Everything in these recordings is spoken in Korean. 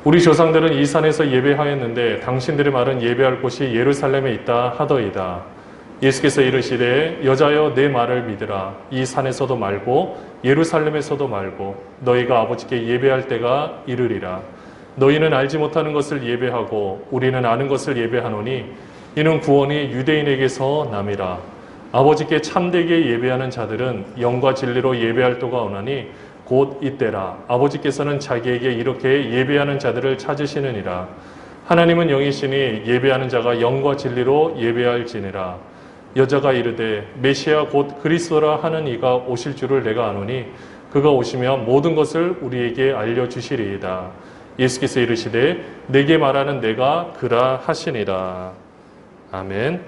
우리 조상들은 이 산에서 예배하였는데 당신들의 말은 예배할 곳이 예루살렘에 있다 하더이다. 예수께서 이르시되 여자여 내 말을 믿으라. 이 산에서도 말고 예루살렘에서도 말고 너희가 아버지께 예배할 때가 이르리라. 너희는 알지 못하는 것을 예배하고 우리는 아는 것을 예배하노니 이는 구원이 유대인에게서 남이라. 아버지께 참되게 예배하는 자들은 영과 진리로 예배할 도가 오나니 곧 이때라. 아버지께서는 자기에게 이렇게 예배하는 자들을 찾으시느니라. 하나님은 영이시니 예배하는 자가 영과 진리로 예배할지니라. 여자가 이르되 메시아 곧 그리스도라 하는 이가 오실 줄을 내가 아노니 그가 오시면 모든 것을 우리에게 알려주시리이다. 예수께서 이르시되 내게 말하는 내가 그라 하시니라. 아멘.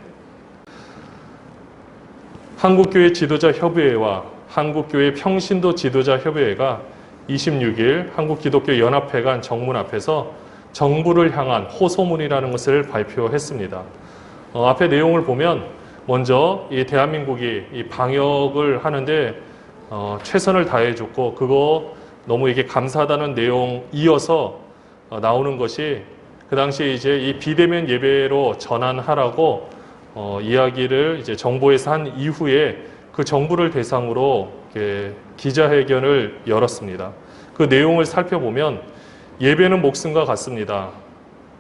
한국교회 지도자 협의회와 한국교회 평신도 지도자 협의회가 26일 한국기독교연합회관 정문 앞에서 정부를 향한 호소문이라는 것을 발표했습니다. 앞에 내용을 보면 먼저 이 대한민국이 이 방역을 하는데 최선을 다해줬고 그거 너무 이게 감사하다는 내용 이어서 나오는 것이 그 당시에 이제 이 비대면 예배로 전환하라고 이야기를 이제 정부에서 한 이후에 그 정부를 대상으로 기자회견을 열었습니다. 그 내용을 살펴보면 예배는 목숨과 같습니다.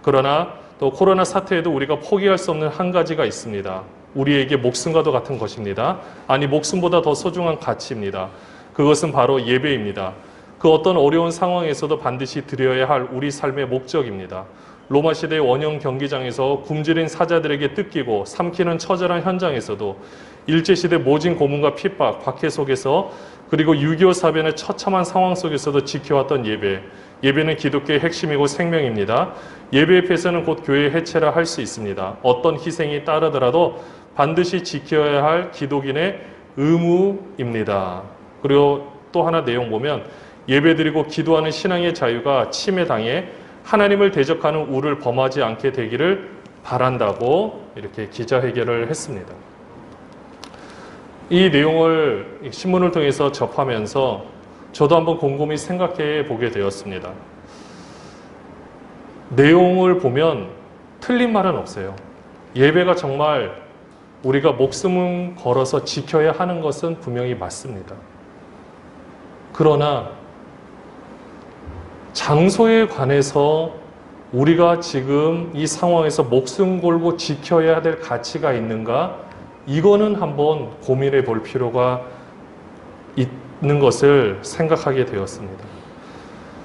그러나 또 코로나 사태에도 우리가 포기할 수 없는 한 가지가 있습니다. 우리에게 목숨과도 같은 것입니다. 아니 목숨보다 더 소중한 가치입니다. 그것은 바로 예배입니다. 그 어떤 어려운 상황에서도 반드시 드려야 할 우리 삶의 목적입니다. 로마 시대의 원형 경기장에서 굶주린 사자들에게 뜯기고 삼키는 처절한 현장에서도 일제시대 모진 고문과 핍박, 박해 속에서 그리고 6.25 사변의 처참한 상황 속에서도 지켜왔던 예배. 예배는 기독교의 핵심이고 생명입니다. 예배의 폐쇄는 곧 교회의 해체라 할 수 있습니다. 어떤 희생이 따르더라도 반드시 지켜야 할 기독인의 의무입니다. 그리고 또 하나 내용 보면 예배드리고 기도하는 신앙의 자유가 침해당해 하나님을 대적하는 우를 범하지 않게 되기를 바란다고 이렇게 기자회견을 했습니다. 이 내용을 신문을 통해서 접하면서 저도 한번 곰곰이 생각해 보게 되었습니다. 내용을 보면 틀린 말은 없어요. 예배가 정말 우리가 목숨을 걸어서 지켜야 하는 것은 분명히 맞습니다. 그러나 장소에 관해서 우리가 지금 이 상황에서 목숨 걸고 지켜야 될 가치가 있는가? 이거는 한번 고민해 볼 필요가 있는 것을 생각하게 되었습니다.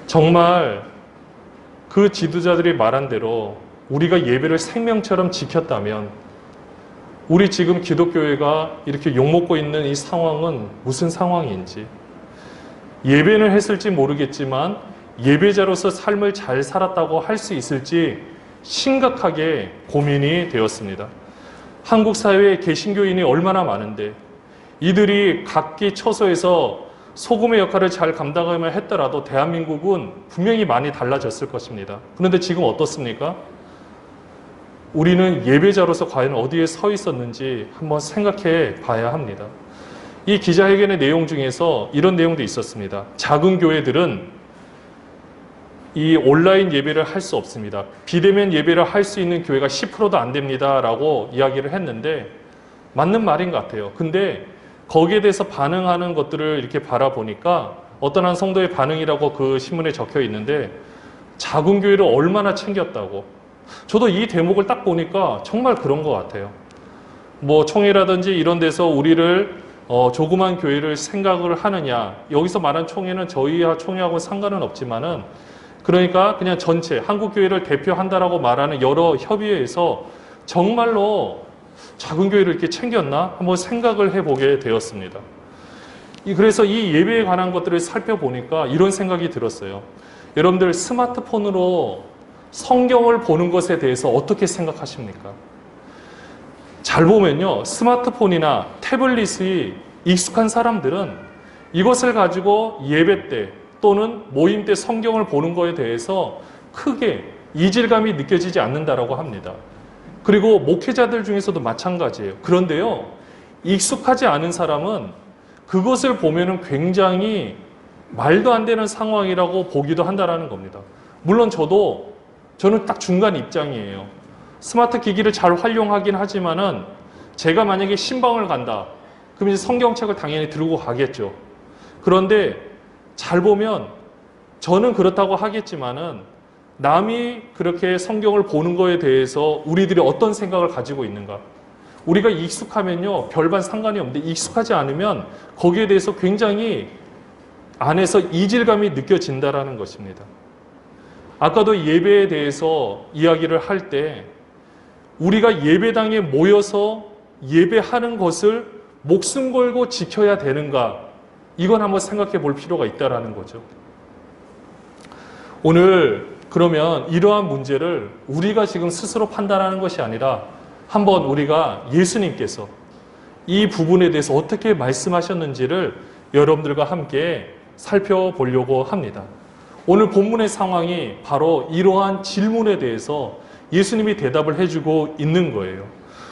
정말 그 지도자들이 말한 대로 우리가 예배를 생명처럼 지켰다면 우리 지금 기독교회가 이렇게 욕먹고 있는 이 상황은 무슨 상황인지 예배는 했을지 모르겠지만 예배자로서 삶을 잘 살았다고 할 수 있을지 심각하게 고민이 되었습니다. 한국 사회에 개신교인이 얼마나 많은데 이들이 각기 처소에서 소금의 역할을 잘 감당하면 했더라도 대한민국은 분명히 많이 달라졌을 것입니다. 그런데 지금 어떻습니까? 우리는 예배자로서 과연 어디에 서 있었는지 한번 생각해 봐야 합니다. 이 기자회견의 내용 중에서 이런 내용도 있었습니다. 작은 교회들은 이 온라인 예배를 할 수 없습니다. 비대면 예배를 할 수 있는 교회가 10%도 안 됩니다. 라고 이야기를 했는데 맞는 말인 것 같아요. 근데 거기에 대해서 반응하는 것들을 이렇게 바라보니까 어떤 한 성도의 반응이라고 그 신문에 적혀 있는데 작은 교회를 얼마나 챙겼다고. 저도 이 대목을 딱 보니까 정말 그런 것 같아요. 뭐 총회라든지 이런 데서 우리를 조그만 교회를 생각을 하느냐. 여기서 말한 총회는 저희와 총회하고 상관은 없지만은 그러니까 그냥 전체 한국교회를 대표한다라고 말하는 여러 협의회에서 정말로 작은 교회를 이렇게 챙겼나? 한번 생각을 해보게 되었습니다. 그래서 이 예배에 관한 것들을 살펴보니까 이런 생각이 들었어요. 여러분들 스마트폰으로 성경을 보는 것에 대해서 어떻게 생각하십니까? 잘 보면요. 스마트폰이나 태블릿이 익숙한 사람들은 이것을 가지고 예배 때 또는 모임 때 성경을 보는 것에 대해서 크게 이질감이 느껴지지 않는다라고 합니다. 그리고 목회자들 중에서도 마찬가지예요. 그런데요, 익숙하지 않은 사람은 그것을 보면은 굉장히 말도 안 되는 상황이라고 보기도 한다라는 겁니다. 물론 저는 딱 중간 입장이에요. 스마트 기기를 잘 활용하긴 하지만은 제가 만약에 신방을 간다. 그럼 이제 성경책을 당연히 들고 가겠죠. 그런데 잘 보면 저는 그렇다고 하겠지만은 남이 그렇게 성경을 보는 거에 대해서 우리들이 어떤 생각을 가지고 있는가. 우리가 익숙하면요, 별반 상관이 없는데 익숙하지 않으면 거기에 대해서 굉장히 안에서 이질감이 느껴진다라는 것입니다. 아까도 예배에 대해서 이야기를 할 때 우리가 예배당에 모여서 예배하는 것을 목숨 걸고 지켜야 되는가? 이건 한번 생각해 볼 필요가 있다라는 거죠. 오늘 그러면 이러한 문제를 우리가 지금 스스로 판단하는 것이 아니라 한번 우리가 예수님께서 이 부분에 대해서 어떻게 말씀하셨는지를 여러분들과 함께 살펴보려고 합니다. 오늘 본문의 상황이 바로 이러한 질문에 대해서 예수님이 대답을 해주고 있는 거예요.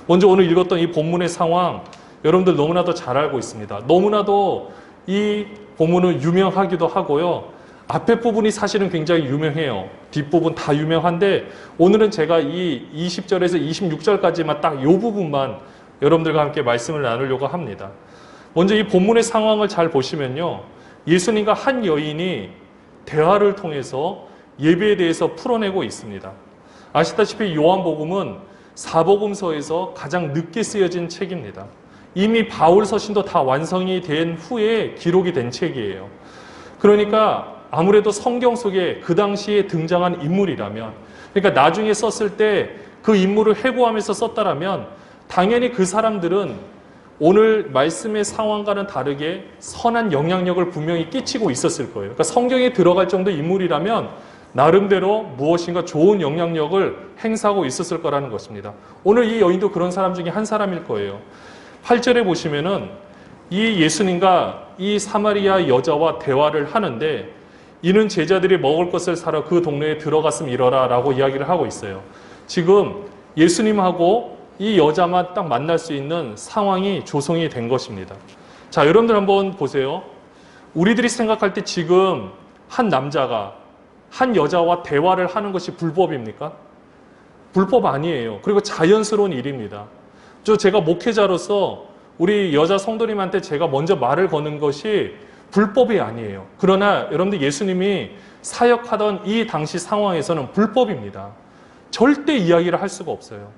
먼저 오늘 읽었던 이 본문의 상황, 여러분들 너무나도 잘 알고 있습니다. 너무나도 이 본문은 유명하기도 하고요. 앞에 부분이 사실은 굉장히 유명해요. 뒷부분 다 유명한데 오늘은 제가 이 20절에서 26절까지만 딱 이 부분만 여러분들과 함께 말씀을 나누려고 합니다. 먼저 이 본문의 상황을 잘 보시면요. 예수님과 한 여인이 대화를 통해서 예배에 대해서 풀어내고 있습니다. 아시다시피 요한복음은 사복음서에서 가장 늦게 쓰여진 책입니다. 이미 바울 서신도 다 완성이 된 후에 기록이 된 책이에요. 그러니까 아무래도 성경 속에 그 당시에 등장한 인물이라면, 그러니까 나중에 썼을 때 그 인물을 회고하면서 썼다라면 당연히 그 사람들은 오늘 말씀의 상황과는 다르게 선한 영향력을 분명히 끼치고 있었을 거예요. 그러니까 성경에 들어갈 정도의 인물이라면 나름대로 무엇인가 좋은 영향력을 행사하고 있었을 거라는 것입니다. 오늘 이 여인도 그런 사람 중에 한 사람일 거예요. 8절에 보시면은 이 예수님과 이 사마리아 여자와 대화를 하는데 이는 제자들이 먹을 것을 사러 그 동네에 들어갔음 이러라 라고 이야기를 하고 있어요. 지금 예수님하고 이 여자만 딱 만날 수 있는 상황이 조성이 된 것입니다. 자, 여러분들 한번 보세요. 우리들이 생각할 때 지금 한 남자가 한 여자와 대화를 하는 것이 불법입니까? 불법 아니에요. 그리고 자연스러운 일입니다. 제가 목회자로서 우리 여자 성도님한테 제가 먼저 말을 거는 것이 불법이 아니에요. 그러나 여러분들 예수님이 사역하던 이 당시 상황에서는 불법입니다. 절대 이야기를 할 수가 없어요.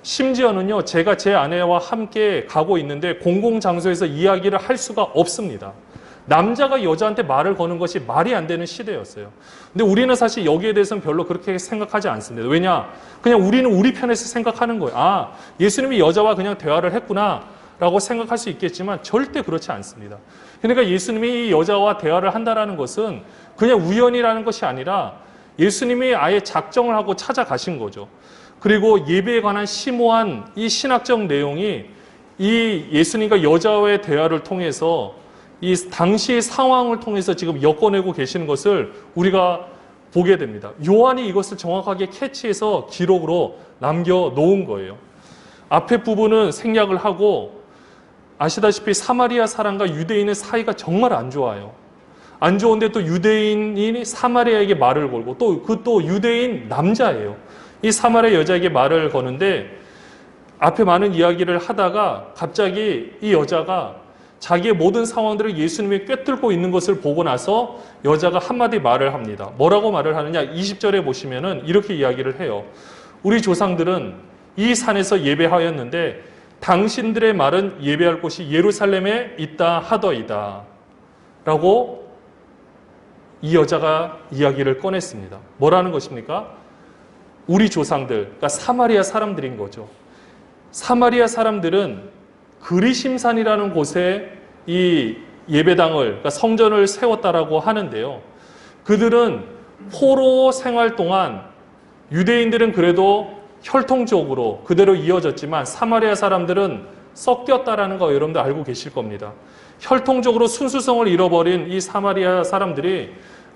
심지어는요, 제가 제 아내와 함께 가고 있는데 공공장소에서 이야기를 할 수가 없습니다. 남자가 여자한테 말을 거는 것이 말이 안 되는 시대였어요. 근데 우리는 사실 여기에 대해서는 별로 그렇게 생각하지 않습니다. 왜냐? 그냥 우리는 우리 편에서 생각하는 거예요. 아, 예수님이 여자와 그냥 대화를 했구나 라고 생각할 수 있겠지만 절대 그렇지 않습니다. 그러니까 예수님이 이 여자와 대화를 한다는 것은 그냥 우연이라는 것이 아니라 예수님이 아예 작정을 하고 찾아가신 거죠. 그리고 예배에 관한 심오한 이 신학적 내용이 이 예수님과 여자와의 대화를 통해서 이 당시의 상황을 통해서 지금 엮어내고 계시는 것을 우리가 보게 됩니다. 요한이 이것을 정확하게 캐치해서 기록으로 남겨놓은 거예요. 앞에 부분은 생략을 하고 아시다시피 사마리아 사람과 유대인의 사이가 정말 안 좋아요. 안 좋은데 또 유대인이 사마리아에게 말을 걸고 또 유대인 남자예요. 이 사마리아 여자에게 말을 거는데 앞에 많은 이야기를 하다가 갑자기 이 여자가 자기의 모든 상황들을 예수님이 꿰뚫고 있는 것을 보고 나서 여자가 한마디 말을 합니다. 뭐라고 말을 하느냐? 20절에 보시면은 이렇게 이야기를 해요. 우리 조상들은 이 산에서 예배하였는데 당신들의 말은 예배할 곳이 예루살렘에 있다 하더이다. 라고 이 여자가 이야기를 꺼냈습니다. 뭐라는 것입니까? 우리 조상들, 그러니까 사마리아 사람들인 거죠. 사마리아 사람들은 그리심산이라는 곳에 이 예배당을, 그러니까 성전을 세웠다라고 하는데요. 그들은 포로 생활 동안 유대인들은 그래도 혈통적으로 그대로 이어졌지만 사마리아 사람들은 섞였다라는 거 여러분들 알고 계실 겁니다. 혈통적으로 순수성을 잃어버린 이 사마리아 사람들이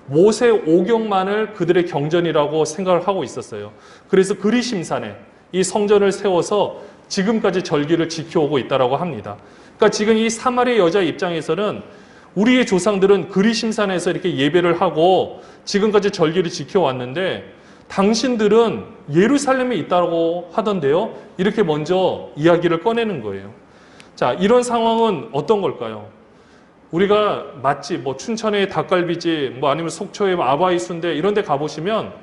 모세 오경만을 그들의 경전이라고 생각을 하고 있었어요. 그래서 그리심산에 이 성전을 세워서 지금까지 절기를 지켜오고 있다고 합니다. 그러니까 지금 이 사마리아 여자 입장에서는 우리의 조상들은 그리심산에서 이렇게 예배를 하고 지금까지 절기를 지켜왔는데 당신들은 예루살렘에 있다고 하던데요. 이렇게 먼저 이야기를 꺼내는 거예요. 자, 이런 상황은 어떤 걸까요? 우리가 맛집, 춘천의 닭갈비집, 아니면 속초의 아바이 순대 이런 데 가보시면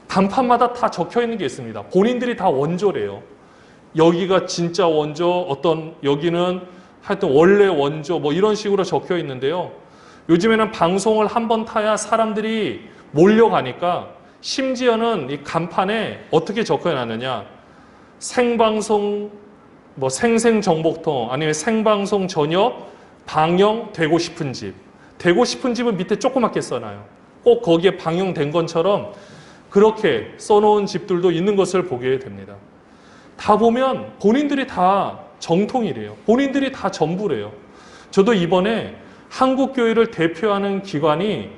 간판마다 다 적혀 있는 게 있습니다. 본인들이 다 원조래요. 여기가 진짜 원조, 여기는 하여튼 원래 원조, 이런 식으로 적혀 있는데요. 요즘에는 방송을 한번 타야 사람들이 몰려가니까 심지어는 이 간판에 어떻게 적혀 놨느냐. 생방송, 생생정복통, 아니면 생방송 저녁, 방영되고 싶은 집. 되고 싶은 집은 밑에 조그맣게 써놔요. 꼭 거기에 방영된 것처럼 그렇게 써놓은 집들도 있는 것을 보게 됩니다. 다 보면 본인들이 다 정통이래요. 본인들이 다 전부래요. 저도 이번에 한국교회를 대표하는 기관이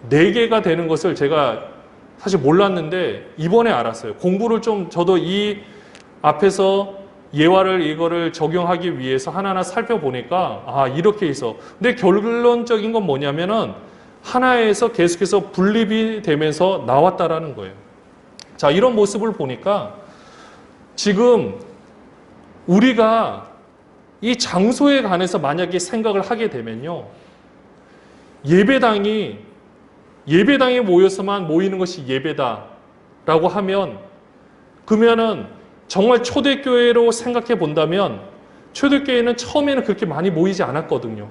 4개가 되는 것을 제가 사실 몰랐는데 이번에 알았어요. 공부를 저도 이 앞에서 예화를 이거를 적용하기 위해서 하나하나 살펴보니까 이렇게 있어. 근데 결론적인 건 뭐냐면은 하나에서 계속해서 분립이 되면서 나왔다라는 거예요. 자, 이런 모습을 보니까 지금 우리가 이 장소에 관해서 만약에 생각을 하게 되면요. 예배당에 모여서만 모이는 것이 예배다라고 하면 그러면은 정말 초대교회로 생각해 본다면 초대교회는 처음에는 그렇게 많이 모이지 않았거든요.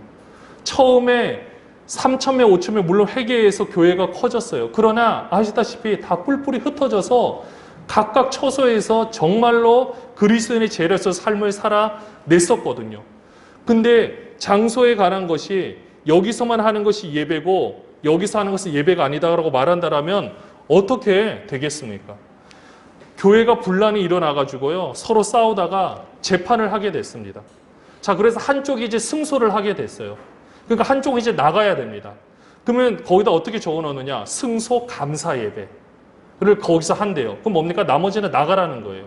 처음에 3,000명, 5,000명 물론 회개해서 교회가 커졌어요. 그러나 아시다시피 다 뿔뿔이 흩어져서 각각 처소에서 정말로 그리스도인의 제로서 삶을 살아냈었거든요. 근데 장소에 관한 것이 여기서만 하는 것이 예배고 여기서 하는 것은 예배가 아니다라고 말한다면 어떻게 되겠습니까? 교회가 분란이 일어나가지고요. 서로 싸우다가 재판을 하게 됐습니다. 자, 그래서 한쪽이 이제 승소를 하게 됐어요. 그러니까 한쪽은 이제 나가야 됩니다. 그러면 거기다 어떻게 적어 놓느냐? 승소 감사 예배를 거기서 한대요. 그럼 뭡니까? 나머지는 나가라는 거예요.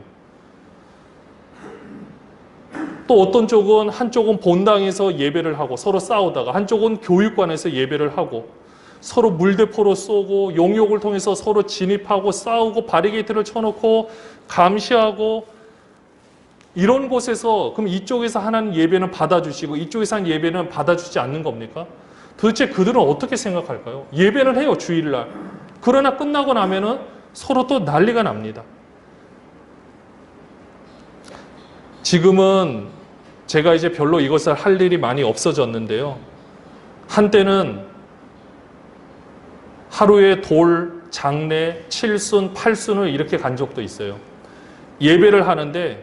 또 어떤 쪽은 한쪽은 본당에서 예배를 하고 서로 싸우다가 한쪽은 교육관에서 예배를 하고 서로 물대포로 쏘고 용욕을 통해서 서로 진입하고 싸우고 바리게이트를 쳐놓고 감시하고 이런 곳에서 그럼 이쪽에서 하는 예배는 받아주시고 이쪽에서 하는 예배는 받아주지 않는 겁니까? 도대체 그들은 어떻게 생각할까요? 예배는 해요, 주일날. 그러나 끝나고 나면은 서로 또 난리가 납니다. 지금은 제가 이제 별로 이것을 할 일이 많이 없어졌는데요. 한때는 하루에 돌, 장례, 칠순, 팔순을 이렇게 간 적도 있어요. 예배를 하는데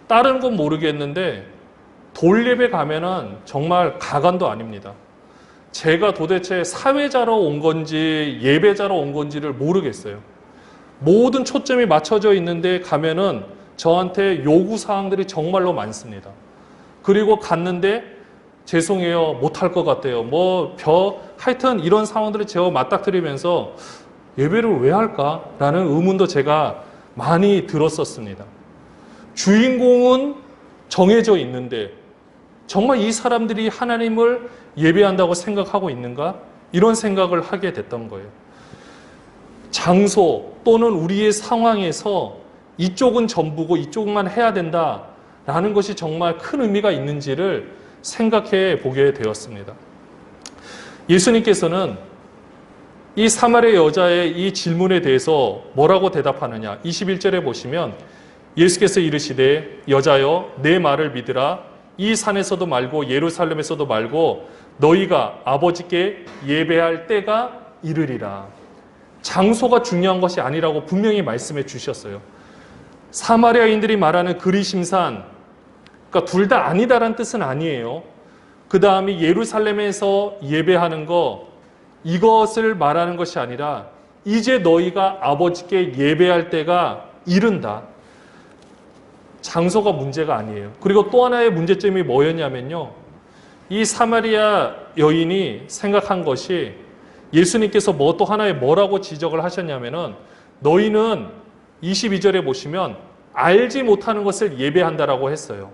다른 건 모르겠는데 돌 예배 가면은 정말 가관도 아닙니다. 제가 도대체 사회자로 온 건지 예배자로 온 건지를 모르겠어요. 모든 초점이 맞춰져 있는데 가면은 저한테 요구사항들이 정말로 많습니다. 그리고 갔는데 죄송해요, 못할 것 같아요. 하여튼 이런 상황들을 제가 맞닥뜨리면서 예배를 왜 할까라는 의문도 제가 많이 들었었습니다. 주인공은 정해져 있는데 정말 이 사람들이 하나님을 예배한다고 생각하고 있는가? 이런 생각을 하게 됐던 거예요. 장소 또는 우리의 상황에서 이쪽은 전부고 이쪽만 해야 된다라는 것이 정말 큰 의미가 있는지를 생각해 보게 되었습니다. 예수님께서는 이 사마리아 여자의 이 질문에 대해서 뭐라고 대답하느냐? 21절에 보시면 예수께서 이르시되 여자여 내 말을 믿으라. 이 산에서도 말고 예루살렘에서도 말고 너희가 아버지께 예배할 때가 이르리라. 장소가 중요한 것이 아니라고 분명히 말씀해 주셨어요. 사마리아인들이 말하는 그리심산, 그러니까 둘 다 아니다라는 뜻은 아니에요. 그 다음에 예루살렘에서 예배하는 거, 이것을 말하는 것이 아니라 이제 너희가 아버지께 예배할 때가 이른다. 장소가 문제가 아니에요. 그리고 또 하나의 문제점이 뭐였냐면요. 이 사마리아 여인이 생각한 것이 예수님께서 또 하나의 뭐라고 지적을 하셨냐면은 너희는 22절에 보시면 알지 못하는 것을 예배한다라고 했어요.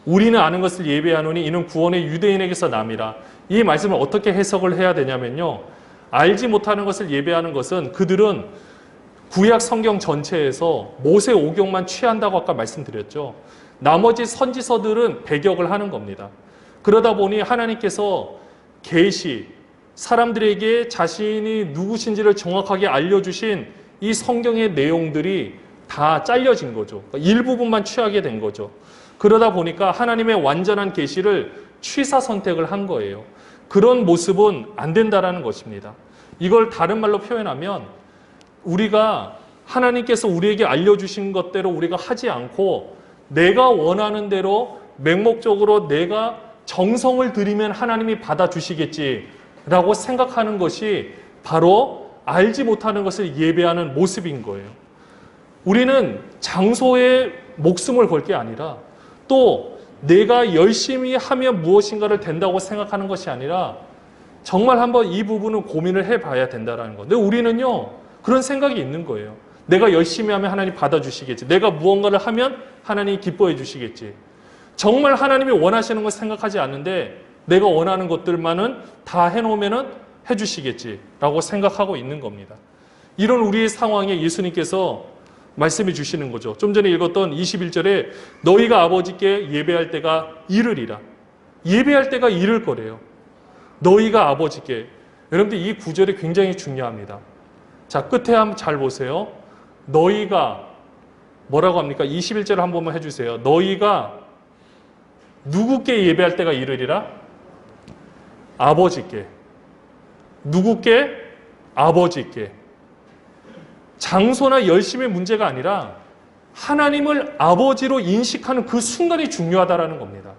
우리는 아는 것을 예배하노니 이는 구원의 유대인에게서 남이라. 이 말씀을 어떻게 해석을 해야 되냐면요. 알지 못하는 것을 예배하는 것은 그들은 구약 성경 전체에서 모세 오경만 취한다고 아까 말씀드렸죠. 나머지 선지서들은 배격을 하는 겁니다. 그러다 보니 하나님께서 계시, 사람들에게 자신이 누구신지를 정확하게 알려주신 이 성경의 내용들이 다 잘려진 거죠. 일부분만 취하게 된 거죠. 그러다 보니까 하나님의 완전한 계시를 취사 선택을 한 거예요. 그런 모습은 안 된다라는 것입니다. 이걸 다른 말로 표현하면 우리가 하나님께서 우리에게 알려주신 것대로 우리가 하지 않고 내가 원하는 대로 맹목적으로 내가 정성을 들이면 하나님이 받아주시겠지라고 생각하는 것이 바로 알지 못하는 것을 예배하는 모습인 거예요. 우리는 장소에 목숨을 걸 게 아니라 또 내가 열심히 하면 무엇인가를 된다고 생각하는 것이 아니라 정말 한번 이 부분은 고민을 해봐야 된다는 거. 근데 우리는요 그런 생각이 있는 거예요. 내가 열심히 하면 하나님 받아주시겠지. 내가 무언가를 하면 하나님이 기뻐해 주시겠지. 정말 하나님이 원하시는 걸 생각하지 않는데 내가 원하는 것들만은 다 해놓으면 해주시겠지라고 생각하고 있는 겁니다. 이런 우리의 상황에 예수님께서 말씀해 주시는 거죠. 좀 전에 읽었던 21절에 너희가 아버지께 예배할 때가 이르리라. 예배할 때가 이를 거래요. 너희가 아버지께. 여러분들 이 구절이 굉장히 중요합니다. 자, 끝에 한번 잘 보세요. 너희가 뭐라고 합니까? 21절 한 번만 해주세요. 너희가 누구께 예배할 때가 이르리라? 아버지께. 누구께? 아버지께. 장소나 열심의 문제가 아니라 하나님을 아버지로 인식하는 그 순간이 중요하다는 겁니다.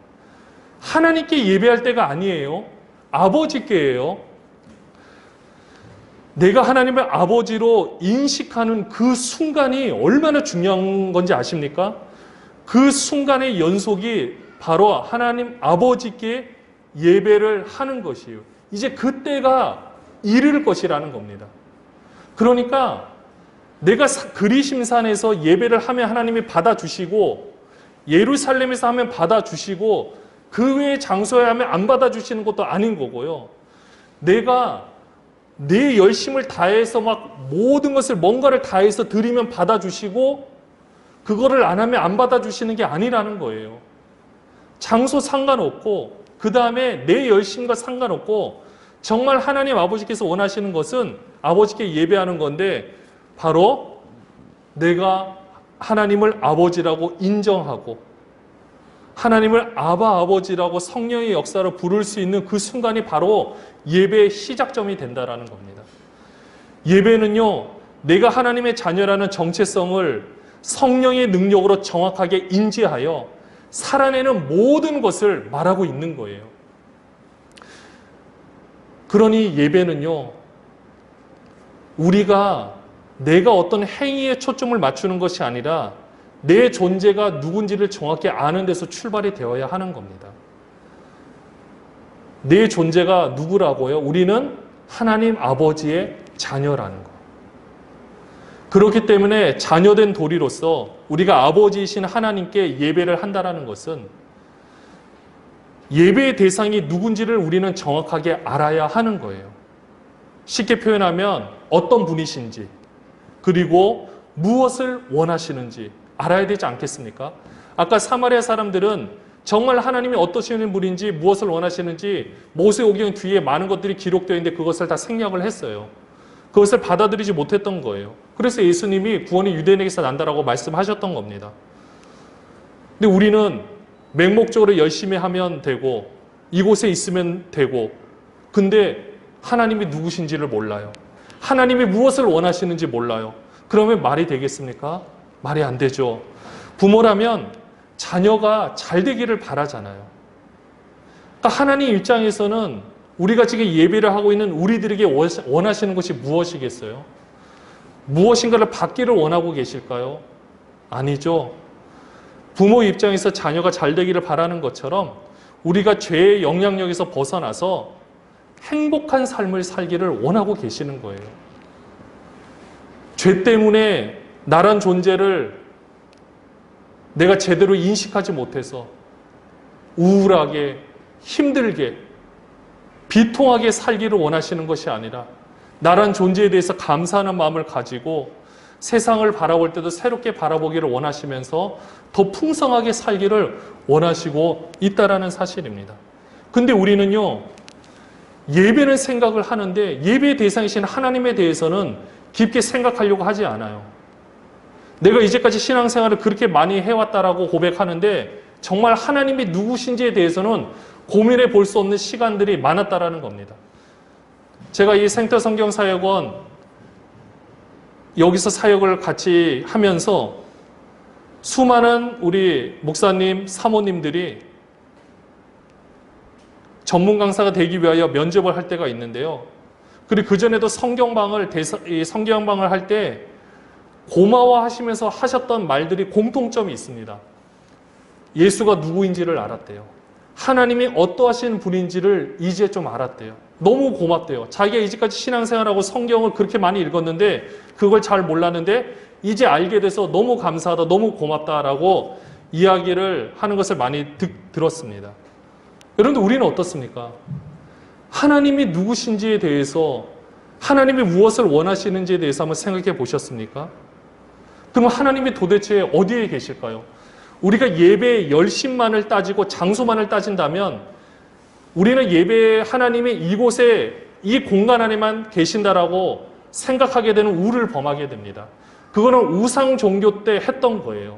하나님께 예배할 때가 아니에요. 아버지께예요. 내가 하나님을 아버지로 인식하는 그 순간이 얼마나 중요한 건지 아십니까? 그 순간의 연속이 바로 하나님 아버지께 예배를 하는 것이에요. 이제 그때가 이를 것이라는 겁니다. 그러니까 내가 그리심산에서 예배를 하면 하나님이 받아주시고 예루살렘에서 하면 받아주시고 그 외의 장소에 하면 안 받아주시는 것도 아닌 거고요. 내가 내 열심을 다해서 막 모든 것을 뭔가를 다해서 드리면 받아주시고 그거를 안 하면 안 받아주시는 게 아니라는 거예요. 장소 상관없고 그 다음에 내 열심과 상관없고 정말 하나님 아버지께서 원하시는 것은 아버지께 예배하는 건데 바로 내가 하나님을 아버지라고 인정하고 하나님을 아버지라고 성령의 역사로 부를 수 있는 그 순간이 바로 예배의 시작점이 된다는 겁니다. 예배는요, 내가 하나님의 자녀라는 정체성을 성령의 능력으로 정확하게 인지하여 살아내는 모든 것을 말하고 있는 거예요. 그러니 예배는요, 우리가 내가 어떤 행위에 초점을 맞추는 것이 아니라 내 존재가 누군지를 정확히 아는 데서 출발이 되어야 하는 겁니다. 내 존재가 누구라고요? 우리는 하나님 아버지의 자녀라는 거. 그렇기 때문에 자녀된 도리로서 우리가 아버지이신 하나님께 예배를 한다는 것은 예배의 대상이 누군지를 우리는 정확하게 알아야 하는 거예요. 쉽게 표현하면 어떤 분이신지 그리고 무엇을 원하시는지 알아야 되지 않겠습니까? 아까 사마리아 사람들은 정말 하나님이 어떠신 분인지 무엇을 원하시는지 모세오경 뒤에 많은 것들이 기록되어 있는데 그것을 다 생략을 했어요. 그것을 받아들이지 못했던 거예요. 그래서 예수님이 구원이 유대인에게서 난다라고 말씀하셨던 겁니다. 근데 우리는 맹목적으로 열심히 하면 되고 이곳에 있으면 되고 근데 하나님이 누구신지를 몰라요. 하나님이 무엇을 원하시는지 몰라요. 그러면 말이 되겠습니까? 말이 안 되죠. 부모라면 자녀가 잘 되기를 바라잖아요. 그러니까 하나님 입장에서는 우리가 지금 예배를 하고 있는 우리들에게 원하시는 것이 무엇이겠어요? 무엇인가를 받기를 원하고 계실까요? 아니죠. 부모 입장에서 자녀가 잘 되기를 바라는 것처럼 우리가 죄의 영향력에서 벗어나서 행복한 삶을 살기를 원하고 계시는 거예요. 죄 때문에 나란 존재를 내가 제대로 인식하지 못해서 우울하게, 힘들게, 비통하게 살기를 원하시는 것이 아니라 나란 존재에 대해서 감사하는 마음을 가지고 세상을 바라볼 때도 새롭게 바라보기를 원하시면서 더 풍성하게 살기를 원하시고 있다라는 사실입니다. 근데 우리는요, 예배는 생각을 하는데 예배의 대상이신 하나님에 대해서는 깊게 생각하려고 하지 않아요. 내가 이제까지 신앙생활을 그렇게 많이 해왔다라고 고백하는데 정말 하나님이 누구신지에 대해서는 고민해 볼 수 없는 시간들이 많았다라는 겁니다. 제가 이 생터 성경사역원 여기서 사역을 같이 하면서 수많은 우리 목사님, 사모님들이 전문 강사가 되기 위하여 면접을 할 때가 있는데요. 그리고 그전에도 성경방을 할 때 고마워하시면서 하셨던 말들이 공통점이 있습니다. 예수가 누구인지를 알았대요. 하나님이 어떠하신 분인지를 이제 좀 알았대요. 너무 고맙대요. 자기가 이제까지 신앙생활하고 성경을 그렇게 많이 읽었는데 그걸 잘 몰랐는데 이제 알게 돼서 너무 감사하다, 너무 고맙다라고 이야기를 하는 것을 많이 들었습니다. 여러분들, 우리는 어떻습니까? 하나님이 누구신지에 대해서, 하나님이 무엇을 원하시는지에 대해서 한번 생각해 보셨습니까? 그럼 하나님이 도대체 어디에 계실까요? 우리가 예배의 열심만을 따지고 장소만을 따진다면 우리는 예배의 하나님이 이곳에, 이 공간 안에만 계신다라고 생각하게 되는 우를 범하게 됩니다. 그거는 우상 종교 때 했던 거예요.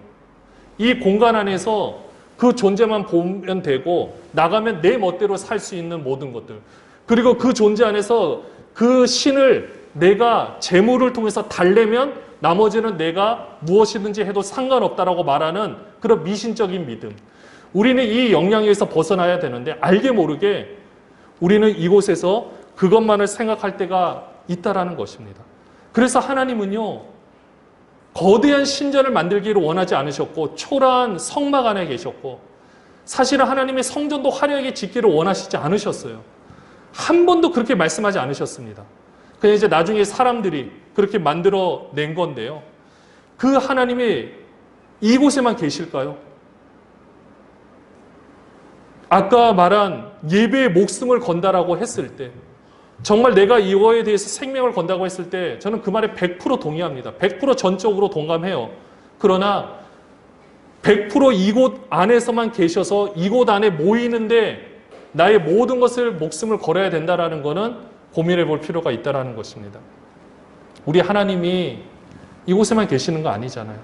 이 공간 안에서 그 존재만 보면 되고 나가면 내 멋대로 살 수 있는 모든 것들, 그리고 그 존재 안에서 그 신을 내가 재물을 통해서 달래면 나머지는 내가 무엇이든지 해도 상관없다라고 말하는 그런 미신적인 믿음. 우리는 이 영향에서 벗어나야 되는데 알게 모르게 우리는 이곳에서 그것만을 생각할 때가 있다라는 것입니다. 그래서 하나님은요, 거대한 신전을 만들기를 원하지 않으셨고 초라한 성막 안에 계셨고, 사실은 하나님의 성전도 화려하게 짓기를 원하시지 않으셨어요. 한 번도 그렇게 말씀하지 않으셨습니다. 그냥 이제 나중에 사람들이 그렇게 만들어낸 건데요. 그 하나님이 이곳에만 계실까요? 아까 말한 예배에 목숨을 건다라고 했을 때, 정말 내가 이거에 대해서 생명을 건다고 했을 때 저는 그 말에 100% 동의합니다. 100% 전적으로 동감해요. 그러나 100% 이곳 안에서만 계셔서 이곳 안에 모이는데 나의 모든 것을 목숨을 걸어야 된다는 것은 고민해 볼 필요가 있다는 것입니다. 우리 하나님이 이곳에만 계시는 거 아니잖아요.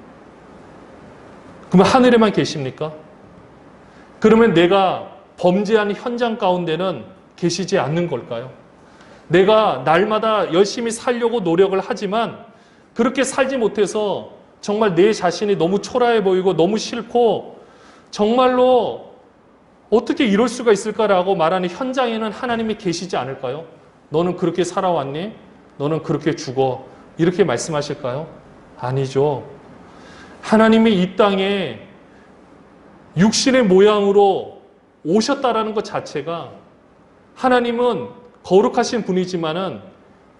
그러면 하늘에만 계십니까? 그러면 내가 범죄한 현장 가운데는 계시지 않는 걸까요? 내가 날마다 열심히 살려고 노력을 하지만 그렇게 살지 못해서 정말 내 자신이 너무 초라해 보이고 너무 싫고 정말로 어떻게 이럴 수가 있을까라고 말하는 현장에는 하나님이 계시지 않을까요? 너는 그렇게 살아왔니? 너는 그렇게 죽어. 이렇게 말씀하실까요? 아니죠. 하나님이 이 땅에 육신의 모양으로 오셨다라는 것 자체가, 하나님은 거룩하신 분이지만은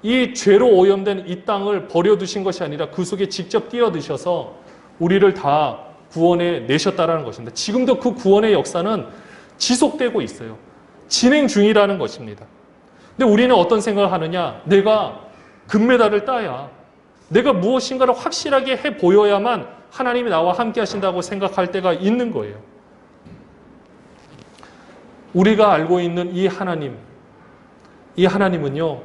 이 죄로 오염된 이 땅을 버려두신 것이 아니라 그 속에 직접 뛰어드셔서 우리를 다 구원해 내셨다라는 것입니다. 지금도 그 구원의 역사는 지속되고 있어요. 진행 중이라는 것입니다. 근데 우리는 어떤 생각을 하느냐? 내가 금메달을 따야, 내가 무엇인가를 확실하게 해 보여야만 하나님이 나와 함께 하신다고 생각할 때가 있는 거예요. 우리가 알고 있는 이 하나님은요,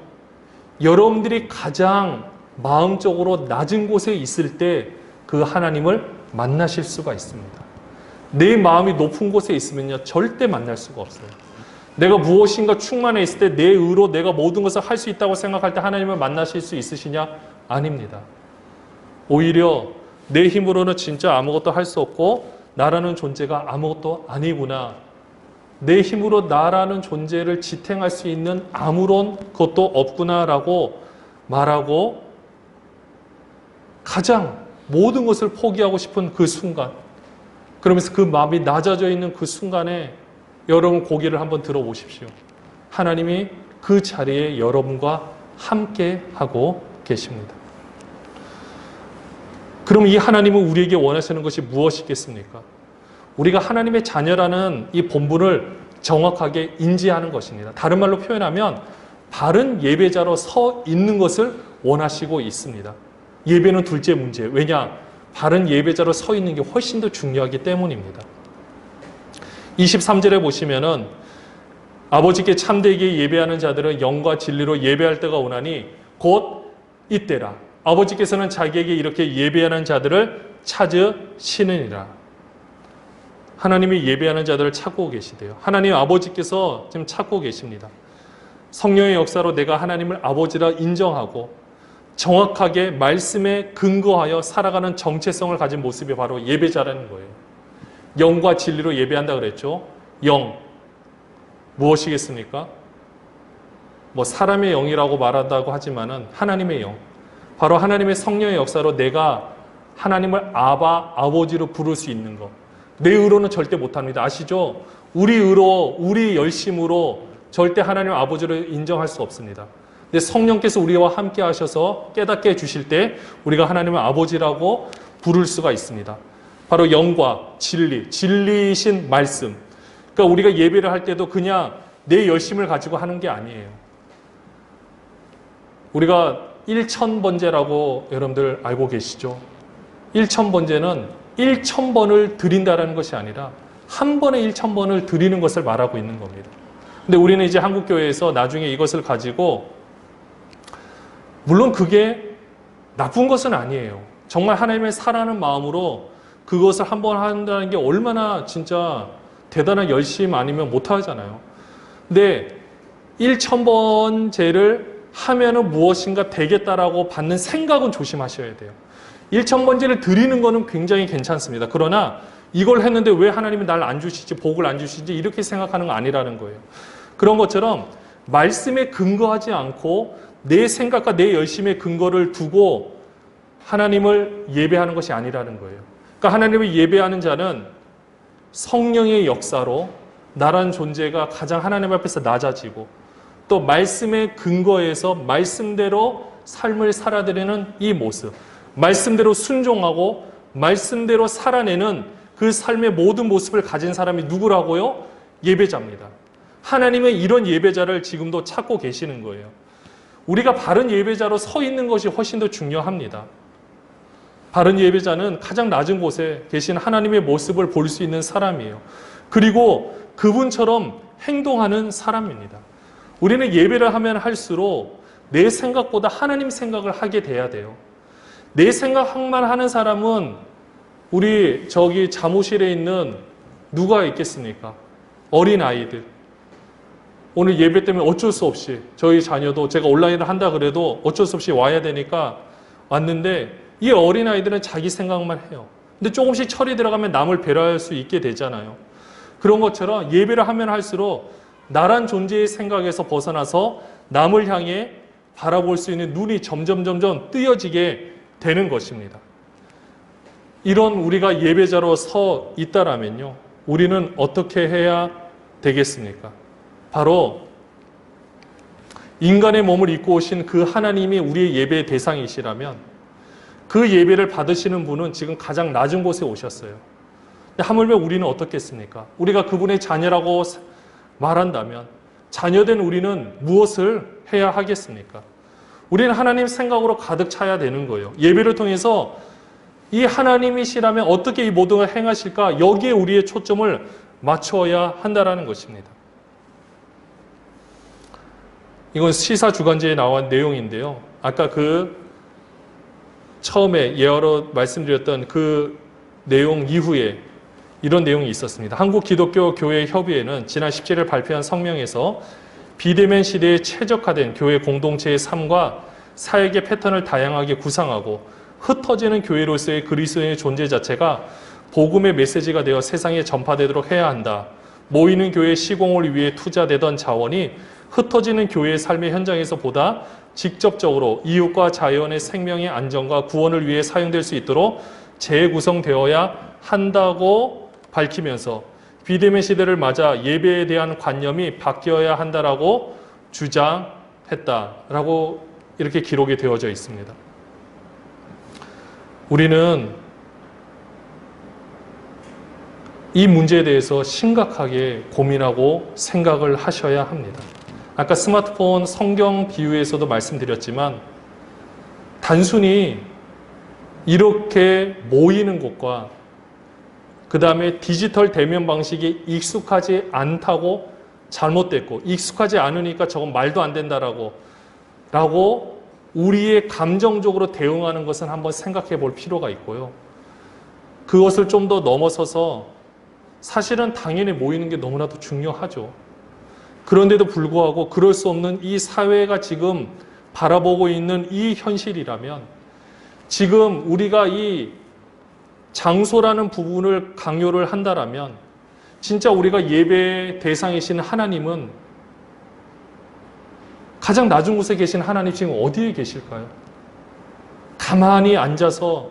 여러분들이 가장 마음적으로 낮은 곳에 있을 때 그 하나님을 만나실 수가 있습니다. 내 마음이 높은 곳에 있으면요, 절대 만날 수가 없어요. 내가 무엇인가 충만해 있을 때 내 의로 내가 모든 것을 할 수 있다고 생각할 때 하나님을 만나실 수 있으시냐? 아닙니다. 오히려 내 힘으로는 진짜 아무것도 할 수 없고 나라는 존재가 아무것도 아니구나, 내 힘으로 나라는 존재를 지탱할 수 있는 아무런 것도 없구나라고 말하고 가장 모든 것을 포기하고 싶은 그 순간, 그러면서 그 마음이 낮아져 있는 그 순간에 여러분 고개를 한번 들어보십시오. 하나님이 그 자리에 여러분과 함께 하고 계십니다. 그럼 이 하나님은 우리에게 원하시는 것이 무엇이겠습니까? 우리가 하나님의 자녀라는 이 본분을 정확하게 인지하는 것입니다. 다른 말로 표현하면 바른 예배자로 서 있는 것을 원하시고 있습니다. 예배는 둘째 문제. 왜냐? 바른 예배자로 서 있는 게 훨씬 더 중요하기 때문입니다. 23절에 보시면은 아버지께 참되게 예배하는 자들은 영과 진리로 예배할 때가 오나니 곧 이때라. 아버지께서는 자기에게 이렇게 예배하는 자들을 찾으시느니라. 하나님이 예배하는 자들을 찾고 계시대요. 하나님 아버지께서 지금 찾고 계십니다. 성령의 역사로 내가 하나님을 아버지라 인정하고 정확하게 말씀에 근거하여 살아가는 정체성을 가진 모습이 바로 예배자라는 거예요. 영과 진리로 예배한다 그랬죠. 영 무엇이겠습니까? 뭐 사람의 영이라고 말한다고 하지만은 하나님의 영, 바로 하나님의 성령의 역사로 내가 하나님을 아버지로 부를 수 있는 것. 내 의로는 절대 못합니다. 아시죠? 우리 의로, 우리 열심으로 절대 하나님 아버지를 인정할 수 없습니다. 근데 성령께서 우리와 함께 하셔서 깨닫게 해주실 때 우리가 하나님을 아버지라고 부를 수가 있습니다. 바로 영과 진리, 진리이신 말씀. 그러니까 우리가 예배를 할 때도 그냥 내 열심을 가지고 하는 게 아니에요. 우리가 1000번제라고 여러분들 알고 계시죠? 1000번제는 1000번을 드린다라는 것이 아니라 한 번에 1000번을 드리는 것을 말하고 있는 겁니다. 근데 우리는 이제 한국교회에서 나중에 이것을 가지고, 물론 그게 나쁜 것은 아니에요. 정말 하나님을 사랑하는 마음으로 그것을 한 번 한다는 게 얼마나 진짜 대단한 열심 아니면 못하잖아요. 근데 1000번제를 하면은 무엇인가 되겠다라고 받는 생각은 조심하셔야 돼요. 1000번제를 드리는 거는 굉장히 괜찮습니다. 그러나 이걸 했는데 왜 하나님이 날 안 주시지, 복을 안 주시지, 이렇게 생각하는 거 아니라는 거예요. 그런 것처럼 말씀에 근거하지 않고 내 생각과 내 열심의 근거를 두고 하나님을 예배하는 것이 아니라는 거예요. 그러니까 하나님을 예배하는 자는 성령의 역사로 나란 존재가 가장 하나님 앞에서 낮아지고 또 말씀의 근거에서 말씀대로 삶을 살아드리는 이 모습, 말씀대로 순종하고 말씀대로 살아내는 그 삶의 모든 모습을 가진 사람이 누구라고요? 예배자입니다. 하나님은 이런 예배자를 지금도 찾고 계시는 거예요. 우리가 바른 예배자로 서 있는 것이 훨씬 더 중요합니다. 바른 예배자는 가장 낮은 곳에 계신 하나님의 모습을 볼 수 있는 사람이에요. 그리고 그분처럼 행동하는 사람입니다. 우리는 예배를 하면 할수록 내 생각보다 하나님 생각을 하게 돼야 돼요. 내 생각만 하는 사람은 우리 저기 사무실에 있는 누가 있겠습니까? 어린 아이들. 오늘 예배 때문에 어쩔 수 없이 저희 자녀도 제가 온라인을 한다 그래도 어쩔 수 없이 와야 되니까 왔는데 이 어린 아이들은 자기 생각만 해요. 근데 조금씩 철이 들어가면 남을 배려할 수 있게 되잖아요. 그런 것처럼 예배를 하면 할수록 나란 존재의 생각에서 벗어나서 남을 향해 바라볼 수 있는 눈이 점점 뜨여지게 되는 것입니다. 이런 우리가 예배자로 서 있다라면요, 우리는 어떻게 해야 되겠습니까? 바로 인간의 몸을 입고 오신 그 하나님이 우리의 예배의 대상이시라면 그 예배를 받으시는 분은 지금 가장 낮은 곳에 오셨어요. 하물며 우리는 어떻겠습니까? 우리가 그분의 자녀라고 말한다면 자녀된 우리는 무엇을 해야 하겠습니까? 우리는 하나님 생각으로 가득 차야 되는 거예요. 예배를 통해서 이 하나님이시라면 어떻게 이 모든 걸 행하실까? 여기에 우리의 초점을 맞춰야 한다는 것입니다. 이건 시사주간지에 나온 내용인데요. 아까 처음에 예어로 말씀드렸던 그 내용 이후에 이런 내용이 있었습니다. 한국기독교교회협의회는 지난 17일 발표한 성명에서 비대면 시대에 최적화된 교회 공동체의 삶과 사역의 패턴을 다양하게 구상하고 흩어지는 교회로서의 그리스도의 존재 자체가 복음의 메시지가 되어 세상에 전파되도록 해야 한다. 모이는 교회 시공을 위해 투자되던 자원이 흩어지는 교회의 삶의 현장에서 보다 직접적으로 이웃과 자연의 생명의 안전과 구원을 위해 사용될 수 있도록 재구성되어야 한다고 밝히면서 비대면 시대를 맞아 예배에 대한 관념이 바뀌어야 한다라고 주장했다라고 이렇게 기록이 되어져 있습니다. 우리는 이 문제에 대해서 심각하게 고민하고 생각을 하셔야 합니다. 아까 스마트폰 성경 비유에서도 말씀드렸지만 단순히 이렇게 모이는 것과 그 다음에 디지털 대면 방식이 익숙하지 않다고 잘못됐고 익숙하지 않으니까 저건 말도 안 된다라고 우리의 감정적으로 대응하는 것은 한번 생각해 볼 필요가 있고요. 그것을 좀 더 넘어서서 사실은 당연히 모이는 게 너무나도 중요하죠. 그런데도 불구하고 그럴 수 없는 이 사회가 지금 바라보고 있는 이 현실이라면 지금 우리가 이 장소라는 부분을 강요를 한다라면 진짜 우리가 예배의 대상이신 하나님은 가장 낮은 곳에 계신 하나님 지금 어디에 계실까요? 가만히 앉아서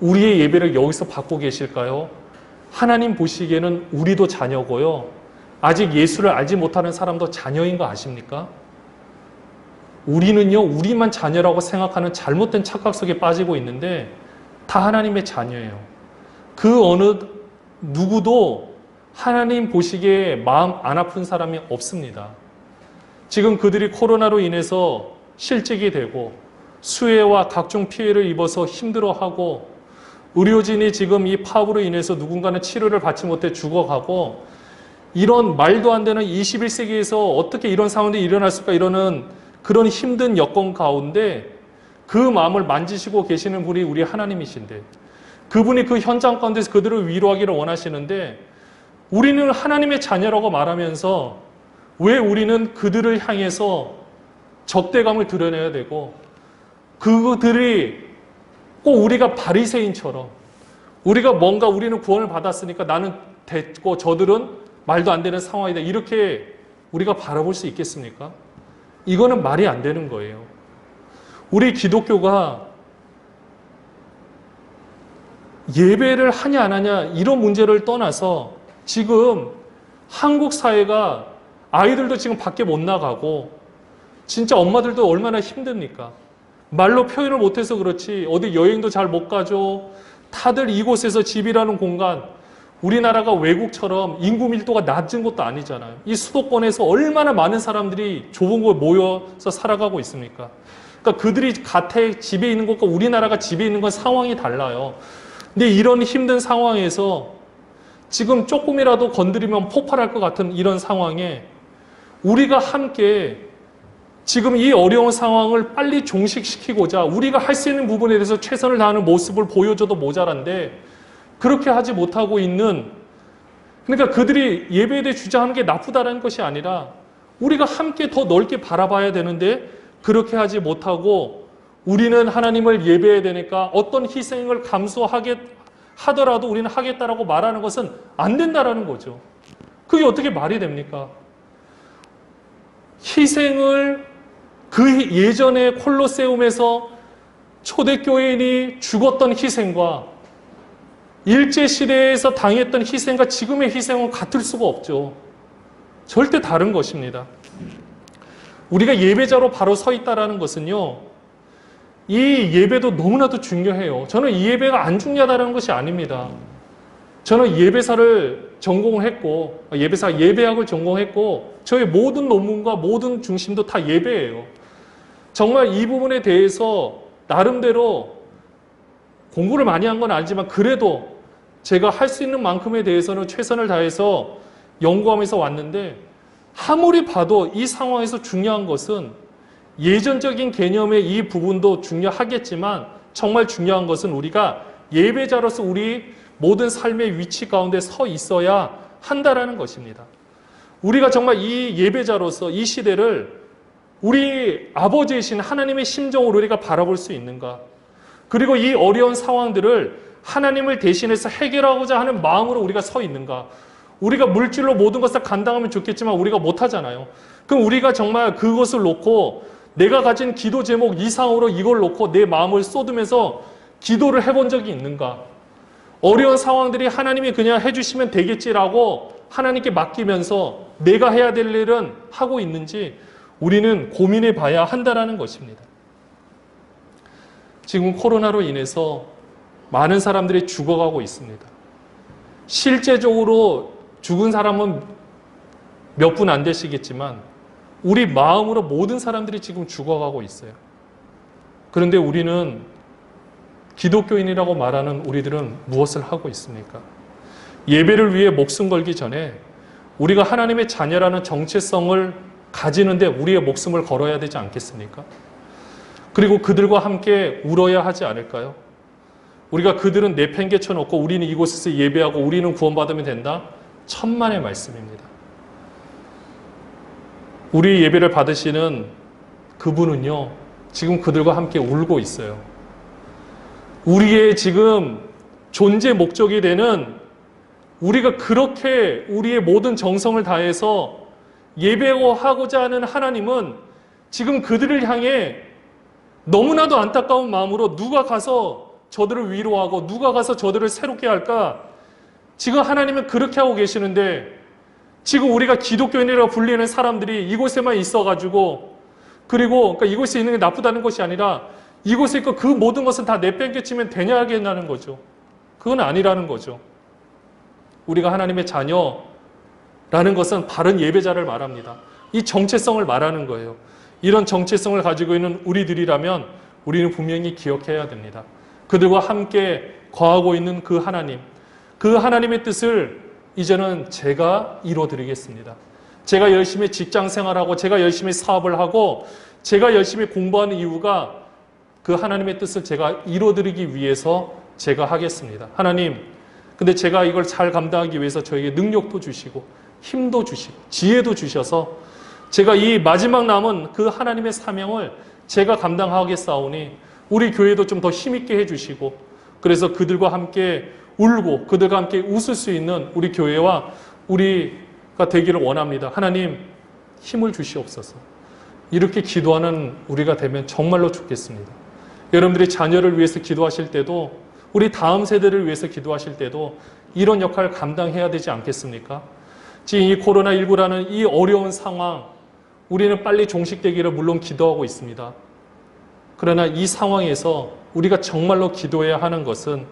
우리의 예배를 여기서 받고 계실까요? 하나님 보시기에는 우리도 자녀고요. 아직 예수를 알지 못하는 사람도 자녀인 거 아십니까? 우리는요, 우리만 자녀라고 생각하는 잘못된 착각 속에 빠지고 있는데 다 하나님의 자녀예요. 그 어느 누구도 하나님 보시기에 마음 안 아픈 사람이 없습니다. 지금 그들이 코로나로 인해서 실직이 되고 수해와 각종 피해를 입어서 힘들어하고 의료진이 지금 이 파업으로 인해서 누군가는 치료를 받지 못해 죽어가고 이런 말도 안 되는 21세기에서 어떻게 이런 상황이 일어날 수가 이러는 그런 힘든 여건 가운데 그 마음을 만지시고 계시는 분이 우리 하나님이신데 그분이 그 현장 가운데서 그들을 위로하기를 원하시는데 우리는 하나님의 자녀라고 말하면서 왜 우리는 그들을 향해서 적대감을 드러내야 되고 그들이 꼭 우리가 바리새인처럼 우리가 뭔가 우리는 구원을 받았으니까 나는 됐고 저들은 말도 안 되는 상황이다 이렇게 우리가 바라볼 수 있겠습니까? 이거는 말이 안 되는 거예요. 우리 기독교가 예배를 하냐 안 하냐 이런 문제를 떠나서 지금 한국 사회가 아이들도 지금 밖에 못 나가고 진짜 엄마들도 얼마나 힘듭니까? 말로 표현을 못해서 그렇지 어디 여행도 잘 못 가죠. 다들 이곳에서 집이라는 공간 우리나라가 외국처럼 인구 밀도가 낮은 것도 아니잖아요. 이 수도권에서 얼마나 많은 사람들이 좁은 곳에 모여서 살아가고 있습니까? 그러니까 그들이 가택 집에 있는 것과 우리나라가 집에 있는 건 상황이 달라요. 근데 이런 힘든 상황에서 지금 조금이라도 건드리면 폭발할 것 같은 이런 상황에 우리가 함께 지금 이 어려운 상황을 빨리 종식시키고자 우리가 할 수 있는 부분에 대해서 최선을 다하는 모습을 보여줘도 모자란데 그렇게 하지 못하고 있는 그러니까 그들이 예배에 대해 주장하는 게 나쁘다는 것이 아니라 우리가 함께 더 넓게 바라봐야 되는데 그렇게 하지 못하고 우리는 하나님을 예배해야 되니까 어떤 희생을 하더라도 우리는 하겠다라고 말하는 것은 안 된다라는 거죠. 그게 어떻게 말이 됩니까? 희생을 그 예전에 콜로세움에서 초대교인이 죽었던 희생과 일제시대에서 당했던 희생과 지금의 희생은 같을 수가 없죠. 절대 다른 것입니다. 우리가 예배자로 바로 서 있다는 것은요. 이 예배도 너무나도 중요해요. 저는 이 예배가 안 중요하다는 것이 아닙니다. 저는 예배사를 전공을 했고 예배학을 전공했고 저의 모든 논문과 모든 중심도 다 예배예요. 정말 이 부분에 대해서 나름대로 공부를 많이 한 건 아니지만 그래도 제가 할 수 있는 만큼에 대해서는 최선을 다해서 연구하면서 왔는데 아무리 봐도 이 상황에서 중요한 것은 예전적인 개념의 이 부분도 중요하겠지만 정말 중요한 것은 우리가 예배자로서 우리 모든 삶의 위치 가운데 서 있어야 한다라는 것입니다. 우리가 정말 이 예배자로서 이 시대를 우리 아버지이신 하나님의 심정으로 우리가 바라볼 수 있는가? 그리고 이 어려운 상황들을 하나님을 대신해서 해결하고자 하는 마음으로 우리가 서 있는가? 우리가 물질로 모든 것을 감당하면 좋겠지만 우리가 못하잖아요. 그럼 우리가 정말 그것을 놓고 내가 가진 기도 제목 이상으로 이걸 놓고 내 마음을 쏟으면서 기도를 해본 적이 있는가? 어려운 상황들이 하나님이 그냥 해주시면 되겠지라고 하나님께 맡기면서 내가 해야 될 일은 하고 있는지 우리는 고민해 봐야 한다는 것입니다. 지금 코로나로 인해서 많은 사람들이 죽어가고 있습니다. 실제적으로 죽은 사람은 몇 분 안 되시겠지만 우리 마음으로 모든 사람들이 지금 죽어가고 있어요. 그런데 우리는 기독교인이라고 말하는 우리들은 무엇을 하고 있습니까? 예배를 위해 목숨 걸기 전에 우리가 하나님의 자녀라는 정체성을 가지는데 우리의 목숨을 걸어야 되지 않겠습니까? 그리고 그들과 함께 울어야 하지 않을까요? 우리가 그들은 내팽개쳐 놓고 우리는 이곳에서 예배하고 우리는 구원받으면 된다? 천만의 말씀입니다. 우리 예배를 받으시는 그분은요, 지금 그들과 함께 울고 있어요. 우리의 지금 존재 목적이 되는 우리가 그렇게 우리의 모든 정성을 다해서 예배하고자 하는 하나님은 지금 그들을 향해 너무나도 안타까운 마음으로 누가 가서 저들을 위로하고 누가 가서 저들을 새롭게 할까? 지금 하나님은 그렇게 하고 계시는데 지금 우리가 기독교인이라고 불리는 사람들이 이곳에만 있어가지고 그리고 그러니까 이곳에 있는 게 나쁘다는 것이 아니라 이곳에 있고 그 모든 것은 다 내팽개치면 되냐겠냐는 거죠. 그건 아니라는 거죠. 우리가 하나님의 자녀라는 것은 바른 예배자를 말합니다. 이 정체성을 말하는 거예요. 이런 정체성을 가지고 있는 우리들이라면 우리는 분명히 기억해야 됩니다. 그들과 함께 거하고 있는 그 하나님, 그 하나님의 뜻을 이제는 제가 이루어드리겠습니다. 제가 열심히 직장 생활하고 제가 열심히 사업을 하고 제가 열심히 공부하는 이유가 그 하나님의 뜻을 제가 이루어드리기 위해서 제가 하겠습니다. 하나님, 근데 제가 이걸 잘 감당하기 위해서 저에게 능력도 주시고 힘도 주시고 지혜도 주셔서 제가 이 마지막 남은 그 하나님의 사명을 제가 감당하겠사오니 우리 교회도 좀 더 힘있게 해주시고 그래서 그들과 함께 울고 그들과 함께 웃을 수 있는 우리 교회와 우리가 되기를 원합니다. 하나님 힘을 주시옵소서. 이렇게 기도하는 우리가 되면 정말로 좋겠습니다. 여러분들이 자녀를 위해서 기도하실 때도 우리 다음 세대를 위해서 기도하실 때도 이런 역할을 감당해야 되지 않겠습니까? 지금 이 코로나19라는 이 어려운 상황 우리는 빨리 종식되기를 물론 기도하고 있습니다. 그러나 이 상황에서 우리가 정말로 기도해야 하는 것은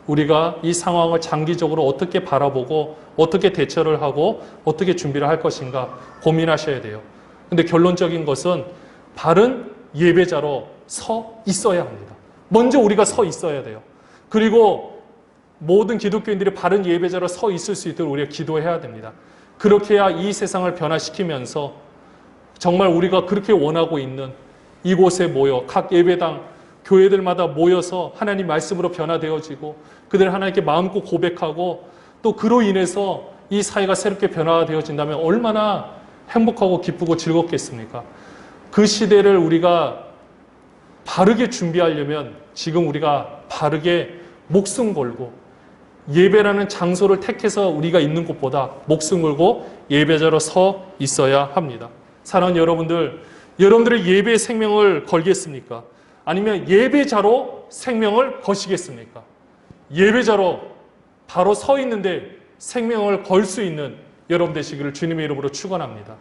우리가 이 상황을 장기적으로 어떻게 바라보고 어떻게 대처를 하고 어떻게 준비를 할 것인가 고민하셔야 돼요. 근데 결론적인 것은 바른 예배자로 서 있어야 합니다. 먼저 우리가 서 있어야 돼요. 그리고 모든 기독교인들이 바른 예배자로 서 있을 수 있도록 우리가 기도해야 됩니다. 그렇게 해야 이 세상을 변화시키면서 정말 우리가 그렇게 원하고 있는 이곳에 모여 각 예배당 교회들마다 모여서 하나님 말씀으로 변화되어지고 그들 하나님께 마음껏 고백하고 또 그로 인해서 이 사회가 새롭게 변화되어진다면 얼마나 행복하고 기쁘고 즐겁겠습니까? 그 시대를 우리가 바르게 준비하려면 지금 우리가 바르게 목숨 걸고 예배라는 장소를 택해서 우리가 있는 곳보다 목숨 걸고 예배자로 서 있어야 합니다. 사랑하는 여러분들, 여러분들의 예배의 생명을 걸겠습니까? 아니면 예배자로 생명을 거시겠습니까? 예배자로 바로 서 있는데 생명을 걸 수 있는 여러분 되시기를 주님의 이름으로 축원합니다.